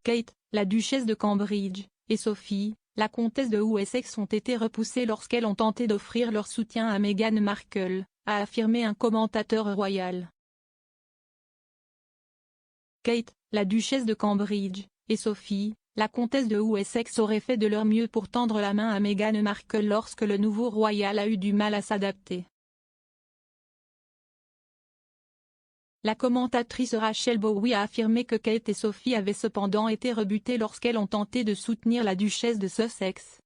Kate, la duchesse de Cambridge, et Sophie, la comtesse de Wessex ont été repoussées lorsqu'elles ont tenté d'offrir leur soutien à Meghan Markle, a affirmé un commentateur royal. Kate, la duchesse de Cambridge, et Sophie, la comtesse de Wessex auraient fait de leur mieux pour tendre la main à Meghan Markle lorsque le nouveau royal a eu du mal à s'adapter. La commentatrice Rachel Bowie a affirmé que Kate et Sophie avaient cependant été rebutées lorsqu'elles ont tenté de soutenir la duchesse de Sussex.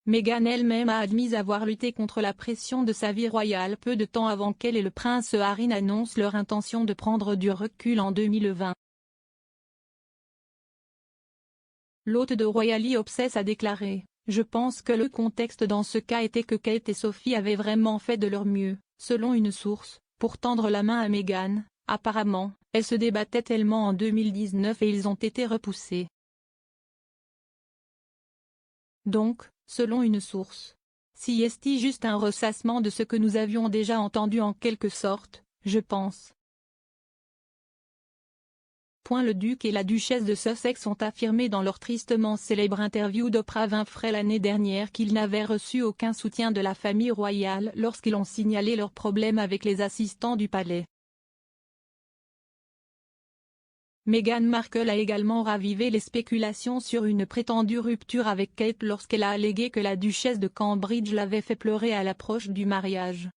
Meghan elle-même a admis avoir lutté contre la pression de sa vie royale peu de temps avant qu'elle et le prince Harry n'annoncent leur intention de prendre du recul en 2020. L'hôte de Royally Obsessed a déclaré : « Je pense que le contexte dans ce cas était que Kate et Sophie avaient vraiment fait de leur mieux, selon une source, pour tendre la main à Meghan. Apparemment, elles se débattaient tellement en 2019 et ils ont été repoussés. Donc, selon une source. Si est juste un ressassement de ce que nous avions déjà entendu en quelque sorte, je pense. » Le duc et la duchesse de Sussex ont affirmé dans leur tristement célèbre interview d'Oprah Winfrey l'année dernière qu'ils n'avaient reçu aucun soutien de la famille royale lorsqu'ils ont signalé leurs problèmes avec les assistants du palais. Meghan Markle a également ravivé les spéculations sur une prétendue rupture avec Kate lorsqu'elle a allégué que la duchesse de Cambridge l'avait fait pleurer à l'approche du mariage.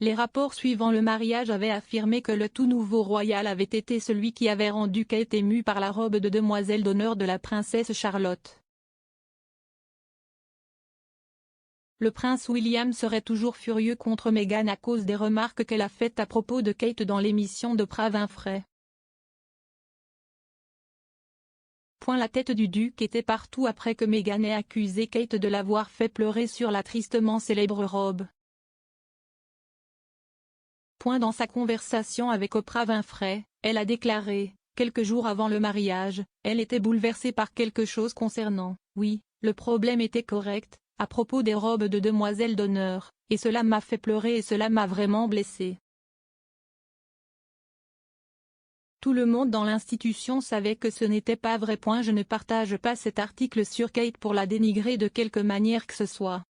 Les rapports suivant le mariage avaient affirmé que le tout nouveau royal avait été celui qui avait rendu Kate émue par la robe de demoiselle d'honneur de la princesse Charlotte. Le prince William serait toujours furieux contre Meghan à cause des remarques qu'elle a faites à propos de Kate dans l'émission d'Oprah Winfrey. La tête du duc était partout après que Meghan ait accusé Kate de l'avoir fait pleurer sur la tristement célèbre robe. Dans sa conversation avec Oprah Winfrey, elle a déclaré, quelques jours avant le mariage, elle était bouleversée par quelque chose concernant, oui, le problème était correct, à propos des robes de demoiselle d'honneur, et cela m'a fait pleurer et cela m'a vraiment blessée. Tout le monde dans l'institution savait que ce n'était pas vrai. Je ne partage pas cet article sur Kate pour la dénigrer de quelque manière que ce soit.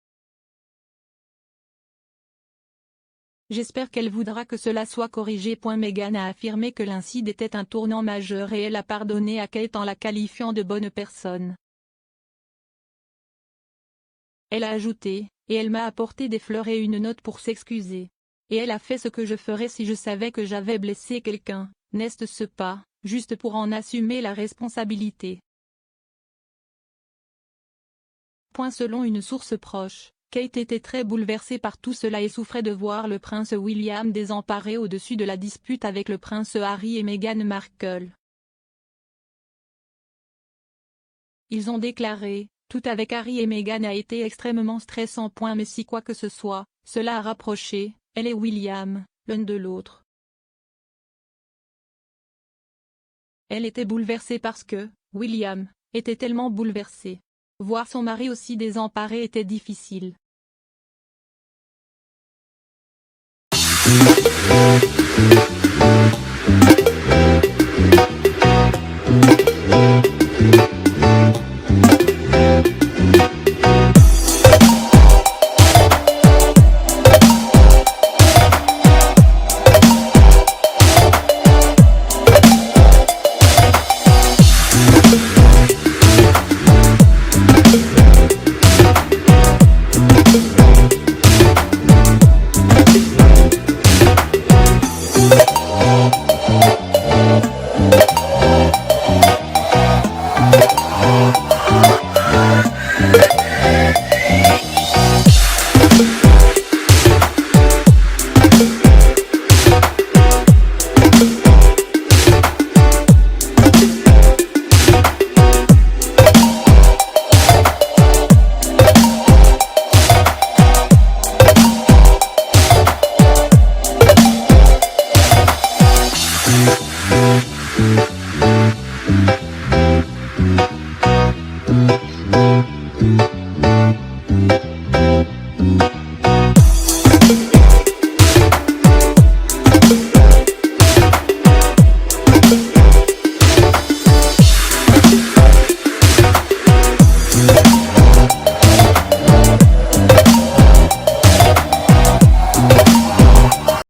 J'espère qu'elle voudra que cela soit corrigé. Meghan a affirmé que l'incident était un tournant majeur et elle a pardonné à Kate en la qualifiant de bonne personne. Elle a ajouté, et elle m'a apporté des fleurs et une note pour s'excuser. Et elle a fait ce que je ferais si je savais que j'avais blessé quelqu'un, n'est-ce pas, juste pour en assumer la responsabilité. Selon une source proche, Kate était très bouleversée par tout cela et souffrait de voir le prince William désemparé au-dessus de la dispute avec le prince Harry et Meghan Markle. Ils ont déclaré, tout avec Harry et Meghan a été extrêmement stressant. Mais si quoi que ce soit, cela a rapproché, elle et William, l'un de l'autre. Elle était bouleversée parce que, William, était tellement bouleversé. Voir son mari aussi désemparé était difficile.